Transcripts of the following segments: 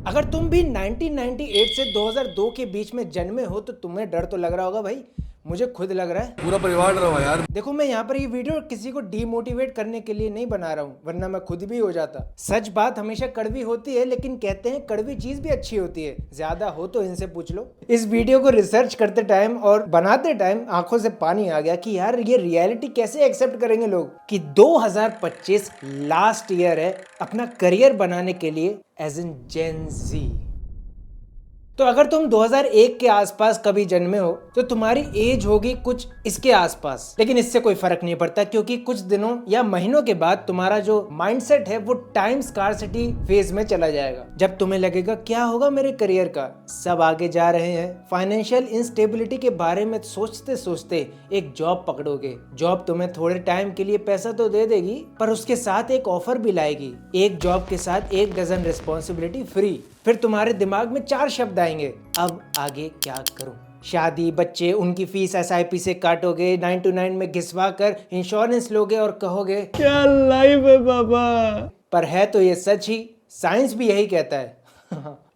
अगर तुम भी 1998 से 2002 के बीच में जन्मे हो तो तुम्हें डर तो लग रहा होगा भाई, मुझे खुद लग रहा है। पूरा परिवार डरा हुआ यार। देखो मैं यहाँ पर ये वीडियो किसी को डीमोटिवेट करने के लिए नहीं बना रहा हूँ, वरना मैं खुद भी हो जाता। सच बात हमेशा कड़वी होती है, लेकिन कहते हैं कड़वी चीज भी अच्छी होती है, ज्यादा हो तो इनसे पूछ लो। इस वीडियो को रिसर्च करते टाइम और बनाते टाइम आंखों से पानी आ गया कि यार ये रियलिटी कैसे एक्सेप्ट करेंगे लोग कि 2025 लास्ट ईयर है अपना करियर बनाने के लिए एज इन जेन जी। तो अगर तुम 2001 के आसपास कभी जन्मे हो तो तुम्हारी एज होगी कुछ इसके आसपास, लेकिन इससे कोई फर्क नहीं पड़ता क्योंकि कुछ दिनों या महीनों के बाद तुम्हारा जो माइंडसेट है वो टाइम स्कार्सिटी फेज में चला जाएगा, जब तुम्हें लगेगा क्या होगा मेरे करियर का। सब आगे जा रहे हैं, फाइनेंशियल इंस्टेबिलिटी के बारे में सोचते सोचते एक जॉब पकड़ोगे। जॉब तुम्हें थोड़े टाइम के लिए पैसा तो दे देगी, पर उसके साथ एक ऑफर भी लाएगी। एक जॉब के साथ 1 डजन रिस्पॉन्सिबिलिटी फ्री। फिर तुम्हारे दिमाग में 4 शब्द आएंगे, अब आगे क्या करूं। शादी, बच्चे, उनकी फीस SIP से काटोगे, 9 to 9 में घिसवा कर इंश्योरेंस लोगे और कहोगे क्या लाइफ है बाबा। पर है तो ये सच ही, साइंस भी यही कहता है।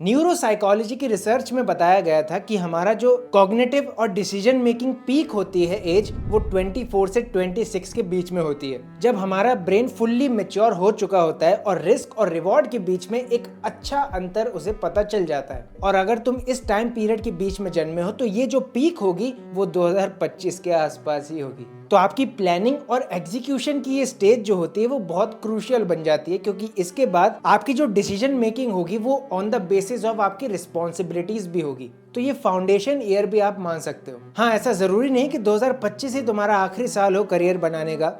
न्यूरोसाइकोलॉजी की रिसर्च में बताया गया था कि हमारा जो कॉग्निटिव और डिसीजन मेकिंग पीक होती है एज, वो 24 से 26 के बीच में होती है, जब हमारा ब्रेन फुल्ली मैच्योर हो चुका होता है और रिस्क और रिवॉर्ड के बीच में एक अच्छा अंतर उसे पता चल जाता है। और अगर तुम इस टाइम पीरियड के बीच में जन्मे हो तो ये जो पीक होगी वो 2025 के आसपास ही होगी। तो आपकी प्लानिंग और एग्जीक्यूशन की ये स्टेज जो होती है वो बहुत क्रूशियल बन जाती है, क्योंकि इसके बाद आपकी जो डिसीजन मेकिंग होगी वो ऑन द बेसिस ऑफ आपकी रिस्पॉन्सिबिलिटीज भी होगी। तो ये फाउंडेशन ईयर भी आप मान सकते हो। हाँ, ऐसा जरूरी नहीं कि 2025 ही तुम्हारा आखिरी साल हो करियर बनाने का।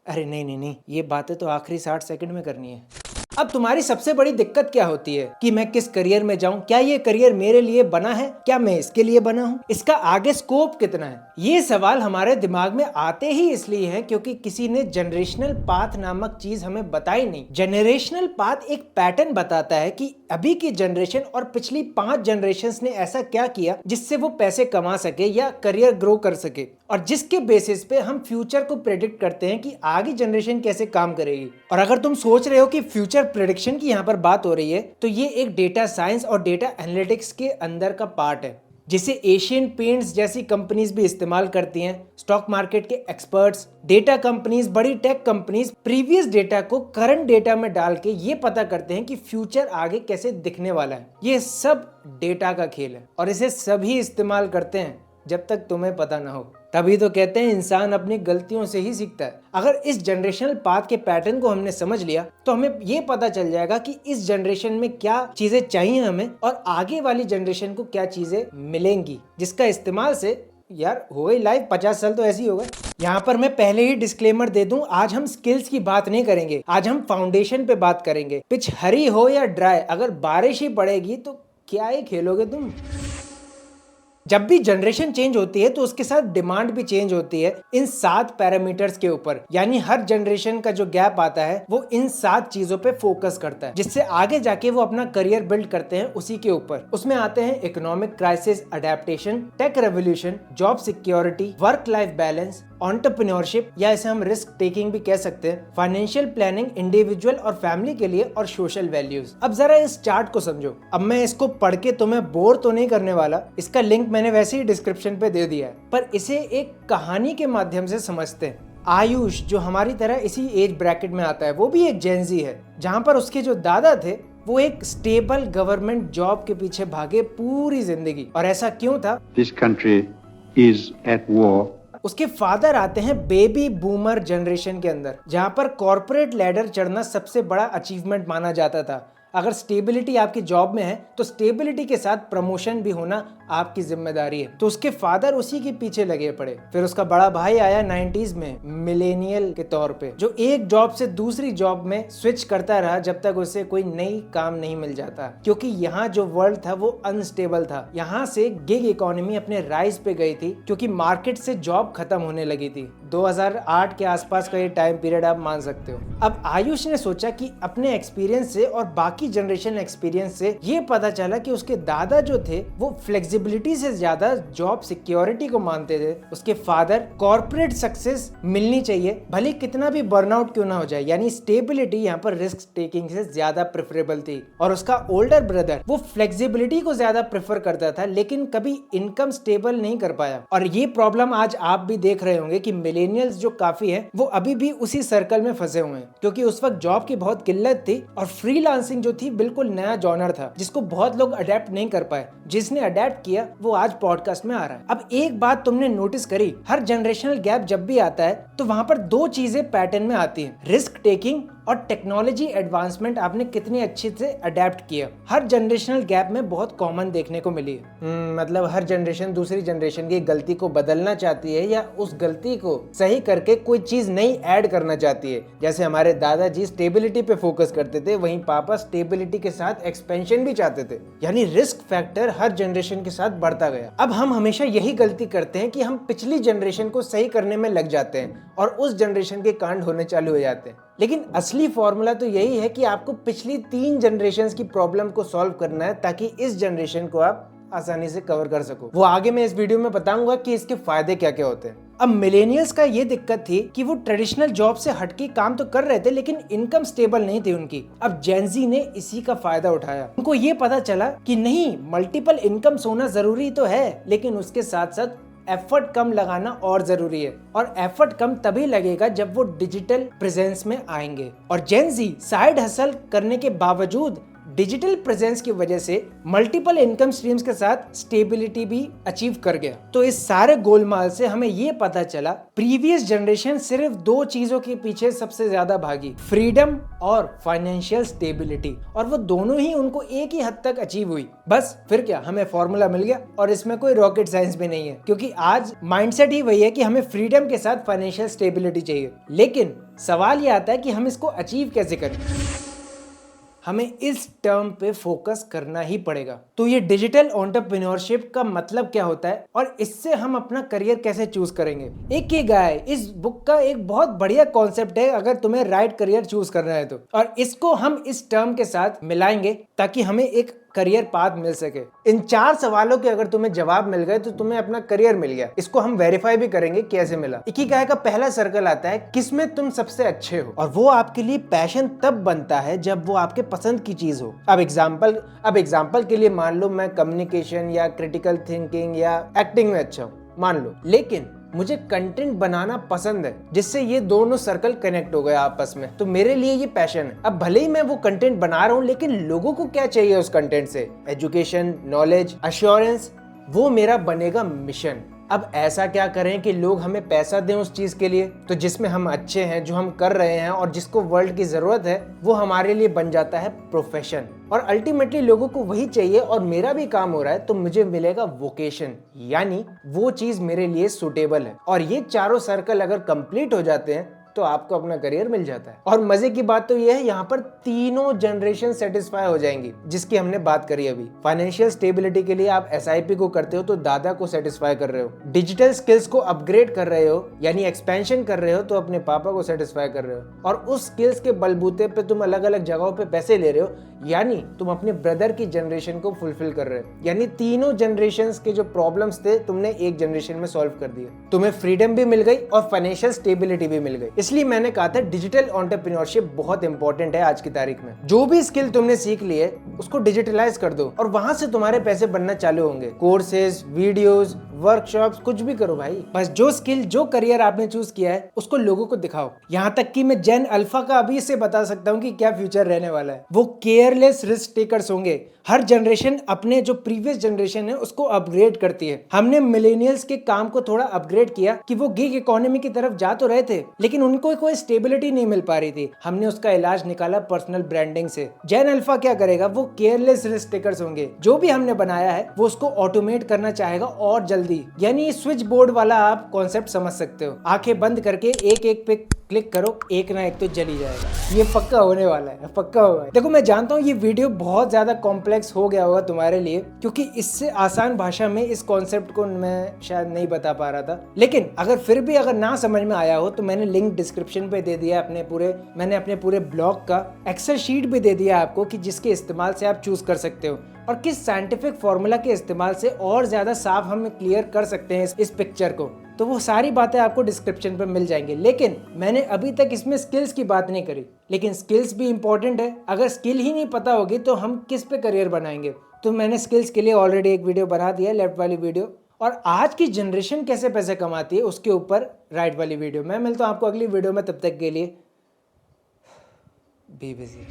अरे नहीं, ये बातें तो आखिरी 60 सेकंड में करनी है। अब तुम्हारी सबसे बड़ी दिक्कत क्या होती है कि मैं किस करियर में जाऊं, क्या ये करियर मेरे लिए बना है, क्या मैं इसके लिए बना हूं, इसका आगे स्कोप कितना है। ये सवाल हमारे दिमाग में आते ही इसलिए हैं क्योंकि किसी ने जनरेशनल पाथ नामक चीज हमें बताई नहीं। जनरेशनल पाथ एक पैटर्न बताता है कि अभी की जनरेशन और पिछली 5 जनरेशंस ने ऐसा क्या किया जिससे वो पैसे कमा सके या करियर ग्रो कर सके, और जिसके बेसिस पे हम फ्यूचर को प्रेडिक्ट करते हैं कि आगे जनरेशन कैसे काम करेगी। और अगर तुम सोच रहे हो कि फ्यूचर प्रेडिक्शन की यहाँ पर बात हो रही है, तो ये एक डेटा साइंस और डेटा एनालिटिक्स के अंदर का पार्ट है, जिसे एशियन पेंट्स जैसी कंपनीज भी इस्तेमाल करती हैं। स्टॉक मार्केट के एक्सपर्ट्स, डेटा कंपनीज, बड़ी टेक कंपनीज प्रीवियस डेटा को करंट डेटा में डाल के ये पता करते हैं कि फ्यूचर आगे कैसे दिखने वाला है। ये सब डेटा का खेल है और इसे सभी इस्तेमाल करते हैं जब तक तुम्हें पता ना हो। तभी तो कहते हैं इंसान अपनी गलतियों से ही सीखता है। अगर इस जनरेशनल पाथ के पैटर्न को हमने समझ लिया तो हमें ये पता चल जाएगा कि इस जनरेशन में क्या चीजें चाहिए हमें और आगे वाली जनरेशन को क्या चीजें मिलेंगी, जिसका इस्तेमाल से यार हो गई लाइफ 50 साल तो ऐसी ही होगा। यहाँ पर मैं पहले ही डिस्क्लेमर दे दूं, आज हम स्किल्स की बात नहीं करेंगे, आज हम फाउंडेशन पे बात करेंगे। पिच हरी हो या ड्राई, अगर बारिश ही पड़ेगी तो क्या ही खेलोगे तुम। जब भी जनरेशन चेंज होती है तो उसके साथ डिमांड भी चेंज होती है इन 7 पैरामीटर्स के ऊपर। यानी हर जनरेशन का जो गैप आता है वो इन 7 चीजों पे फोकस करता है, जिससे आगे जाके वो अपना करियर बिल्ड करते हैं उसी के ऊपर। उसमें आते हैं economic crisis adaptation, tech revolution, job security, work life balance, entrepreneurship या इसे हम रिस्क टेकिंग भी कह सकते हैं, फाइनेंशियल प्लानिंग इंडिविजुअल और फैमिली के लिए, और सोशल वैल्यूज। अब जरा इस चार्ट को समझो। अब मैं इसको पढ़ के तुम्हें बोर तो नहीं करने वाला, इसका लिंक मैंने वैसे ही डिस्क्रिप्शन पे दे दिया है, पर इसे एक कहानी के माध्यम से समझते हैं। आयुष जो हमारी तरह इसी एज ब्रैकेट में आता है, वो भी एक जेनजी है, जहाँ पर उसके जो दादा थे वो एक स्टेबल गवर्नमेंट जॉब के पीछे भागे पूरी जिंदगी। और ऐसा क्यों था? This country is at war. उसके फादर आते हैं बेबी बूमर जनरेशन के अंदर, जहां पर कॉर्पोरेट लैडर चढ़ना सबसे बड़ा अचीवमेंट माना जाता था। अगर स्टेबिलिटी आपकी जॉब में है तो स्टेबिलिटी के साथ प्रमोशन भी होना आपकी जिम्मेदारी है। तो उसके फादर उसी के पीछे लगे पड़े। फिर उसका बड़ा भाई आया 90s में मिलेनियल के तौर पे, जो एक जॉब से दूसरी जॉब में स्विच करता रहा जब तक उसे कोई नई काम नहीं मिल जाता, क्योंकि यहाँ जो वर्ल्ड था वो अनस्टेबल था। यहाँ से गिग इकोनॉमी अपने राइज पे गई थी क्योंकि मार्केट से जॉब खत्म होने लगी थी। 2008 के आसपास का ये टाइम पीरियड आप मान सकते हो। अब आयुष ने सोचा कि अपने एक्सपीरियंस से और बाकी की जनरेशन एक्सपीरियंस से ये पता चला कि उसके दादा जो थे वो फ्लेक्सिबिलिटी से ज्यादा जॉब सिक्योरिटी को मानते थे। उसके फादर कॉर्पोरेट सक्सेस मिलनी चाहिए भले कितना भी बर्नआउट क्यों ना हो जाए, यानी स्टेबिलिटी यहाँ पर रिस्क टेकिंग से ज्यादा प्रेफरेबल थी। और उसका ओल्डर ब्रदर वो फ्लेक्सिबिलिटी को ज्यादा प्रेफर करता था लेकिन कभी इनकम स्टेबल नहीं कर पाया। और ये प्रॉब्लम आज आप भी देख रहे होंगे कि मिलेनियल्स जो काफी है वो अभी भी उसी सर्कल में फंसे हुए हैं, क्योंकि उस वक्त जॉब की बहुत किल्लत थी और फ्रीलांसिंग जो थी बिल्कुल नया जॉनर था जिसको बहुत लोग अडेप्ट नहीं कर पाए। जिसने अडेप्ट किया वो आज पॉडकास्ट में आ रहा है। अब एक बात तुमने नोटिस करी, हर जनरेशनल गैप जब भी आता है तो वहां पर दो चीजें पैटर्न में आती हैं, रिस्क टेकिंग और टेक्नोलॉजी एडवांसमेंट आपने कितने अच्छे से अडेप्ट किया। हर जनरेशनल गैप में बहुत कॉमन देखने को मिली है। मतलब हर जनरेशन दूसरी जनरेशन की गलती को बदलना चाहती है या उस गलती को सही करके कोई चीज नई ऐड करना चाहती है। जैसे हमारे दादाजी स्टेबिलिटी पे फोकस करते थे, वहीं पापा स्टेबिलिटी के साथ एक्सपेंशन भी चाहते थे, यानी रिस्क फैक्टर हर जनरेशन के साथ बढ़ता गया। अब हम हमेशा यही गलती करते हैं कि हम पिछली जनरेशन को सही करने में लग जाते हैं और उस जनरेशन के कांड होने चालू हो जाते हैं। लेकिन असली फॉर्मूला तो यही है कि आपको पिछली 3 जनरेशंस की प्रॉब्लम को सॉल्व करना है ताकि इस जनरेशन को आप आसानी से कवर कर सको। वो आगे मैं इस वीडियो में बताऊंगा कि इसके फायदे क्या क्या होते हैं। अब मिलेनियल्स का ये दिक्कत थी कि वो ट्रेडिशनल जॉब से हटके काम तो कर रहे थे लेकिन इनकम स्टेबल नहीं थी उनकी। अब जेनजी ने इसी का फायदा उठाया। उनको ये पता चला कि नहीं, मल्टीपल इनकम्स होना जरूरी तो है लेकिन उसके साथ साथ एफर्ट कम लगाना और जरूरी है, और एफर्ट कम तभी लगेगा जब वो डिजिटल प्रेजेंस में आएंगे। और जेनजी साइड हसल करने के बावजूद डिजिटल प्रेजेंस की वजह से मल्टीपल इनकम स्ट्रीम्स के साथ स्टेबिलिटी भी अचीव कर गया। तो इस सारे गोलमाल से हमें ये पता चला प्रीवियस जनरेशन सिर्फ 2 चीजों के पीछे सबसे ज्यादा भागी, फ्रीडम और फाइनेंशियल स्टेबिलिटी, और वो दोनों ही उनको एक ही हद तक अचीव हुई। बस फिर क्या, हमें फॉर्मूला मिल गया और इसमें कोई रॉकेट साइंस भी नहीं है, क्योंकि आज माइंडसेट ही वही है कि हमें फ्रीडम के साथ फाइनेंशियल स्टेबिलिटी चाहिए। लेकिन सवाल ये आता है कि हम इसको अचीव कैसे करें। हमें इस टर्म पे फोकस करना ही पड़ेगा। तो ये डिजिटल एंटरप्रेन्योरशिप का मतलब क्या होता है और इससे हम अपना करियर कैसे चूज करेंगे। एक ही गाय इस बुक का एक बहुत बढ़िया कॉन्सेप्ट है अगर तुम्हें राइट करियर चूज करना है तो, और इसको हम इस टर्म के साथ मिलाएंगे ताकि हमें एक करियर पाथ मिल सके। इन 4 सवालों के अगर तुम्हें जवाब मिल गए तो तुम्हें अपना करियर मिल गया। इसको हम वेरीफाई भी करेंगे कैसे मिला। इकिगाई का पहला सर्कल आता है किसमें तुम सबसे अच्छे हो, और वो आपके लिए पैशन तब बनता है जब वो आपके पसंद की चीज हो। अब एग्जाम्पल के लिए मान लो मैं कम्युनिकेशन या क्रिटिकल थिंकिंग या एक्टिंग में अच्छा हूँ, मान लो, लेकिन मुझे कंटेंट बनाना पसंद है, जिससे ये दोनों सर्कल कनेक्ट हो गए आपस में, तो मेरे लिए ये पैशन है। अब भले ही मैं वो कंटेंट बना रहा हूँ लेकिन लोगों को क्या चाहिए उस कंटेंट से, एजुकेशन, नॉलेज, अश्योरेंस, वो मेरा बनेगा मिशन। अब ऐसा क्या करें कि लोग हमें पैसा दें उस चीज के लिए, तो जिसमें हम अच्छे हैं, जो हम कर रहे हैं और जिसको वर्ल्ड की जरूरत है, वो हमारे लिए बन जाता है प्रोफेशन। और अल्टीमेटली लोगों को वही चाहिए और मेरा भी काम हो रहा है तो मुझे मिलेगा वोकेशन, यानी वो चीज मेरे लिए सुटेबल है। और ये चारों सर्कल अगर कंप्लीट हो जाते हैं तो आपको अपना करियर मिल जाता है। और मजे की बात तो ये है यहाँ पर तीनों जनरेशन सेटिस्फाई हो जाएंगी जिसकी हमने बात करी अभी। फाइनेंशियल स्टेबिलिटी के लिए आप SIP को करते हो तो दादा को सेटिस्फाई कर रहे हो, डिजिटल स्किल्स को अपग्रेड कर रहे हो यानी एक्सपेंशन कर रहे हो तो अपने पापा को सेटिस्फाई कर रहे हो, और उस स्किल्स के बलबूते पे तुम अलग अलग जगहों पे पैसे ले रहे हो यानी तुम अपने ब्रदर की जनरेशन को फुलफिल कर रहे हो। यानी तीनों जनरेशन के जो प्रॉब्लम्स थे तुमने एक जनरेशन में सॉल्व कर दिए। तुम्हें फ्रीडम भी मिल गई और फाइनेंशियल स्टेबिलिटी भी मिल गई। इसलिए मैंने कहा था डिजिटल एंटरप्रेन्योरशिप बहुत इंपॉर्टेंट है आज की तारीख में। जो भी स्किल तुमने सीख ली है उसको डिजिटलाइज कर दो और वहां से तुम्हारे पैसे बनना चालू होंगे। कोर्सेज, वीडियोस, वर्कशॉप्स, कुछ भी करो भाई, बस जो स्किल, जो करियर आपने चूज किया है उसको लोगों को दिखाओ। यहाँ तक कि मैं जेन अल्फा का अभी से बता सकता हूँ कि क्या फ्यूचर रहने वाला है। वो केयरलेस रिस्क टेकर्स होंगे। हर जनरेशन अपने जो प्रीवियस जनरेशन है उसको अपग्रेड करती है। हमने मिलेनियल्स के काम को थोड़ा अपग्रेड किया कि वो गिग इकोनॉमी की तरफ जा तो रहे थे लेकिन उनको कोई स्टेबिलिटी नहीं मिल पा रही थी। हमने उसका इलाज निकाला पर्सनल ब्रांडिंग से। जेन अल्फा क्या करेगा, वो केयरलेस रिस्क टेकर्स होंगे। जो भी हमने बनाया है वो उसको ऑटोमेट करना चाहेगा और जल्दी, यानी स्विच बोर्ड वाला आप कॉन्सेप्ट समझ सकते हो। आंखें बंद करके एक एक पे क्लिक करो, एक ना एक तो जल ही जाएगा। ये पक्का होने वाला है, पक्का होगा। देखो मैं जानता हूँ ये वीडियो बहुत ज्यादा कॉम्प्लेक्स हो गया होगा तुम्हारे लिए, क्योंकि इससे आसान भाषा में इस कॉन्सेप्ट को मैं शायद नहीं बता पा रहा था। लेकिन अगर फिर भी अगर ना समझ में आया हो तो मैंने लिंक डिस्क्रिप्शन पे दे दिया मैंने अपने पूरे ब्लॉग का एक्सेल शीट भी दे दिया आपको, कि जिसके इस्तेमाल से आप चूज कर सकते हो और किस साइंटिफिक फॉर्मूला के इस्तेमाल से और ज्यादा साफ हम क्लियर कर सकते हैं इस पिक्चर को। तो वो सारी बातें आपको डिस्क्रिप्शन पे मिल जाएंगी। लेकिन मैंने अभी तक इसमें स्किल्स की बात नहीं करी, लेकिन स्किल्स भी इंपॉर्टेंट है। अगर स्किल ही नहीं पता होगी तो हम किस पे करियर बनाएंगे। तो मैंने स्किल्स के लिए ऑलरेडी एक वीडियो बना दिया है, लेफ्ट वाली वीडियो, और आज की जनरेशन कैसे पैसे कमाती है उसके ऊपर राइट वाली वीडियो। मैं मिलता हूँ आपको अगली वीडियो में, तब तक के लिए बी बिजी।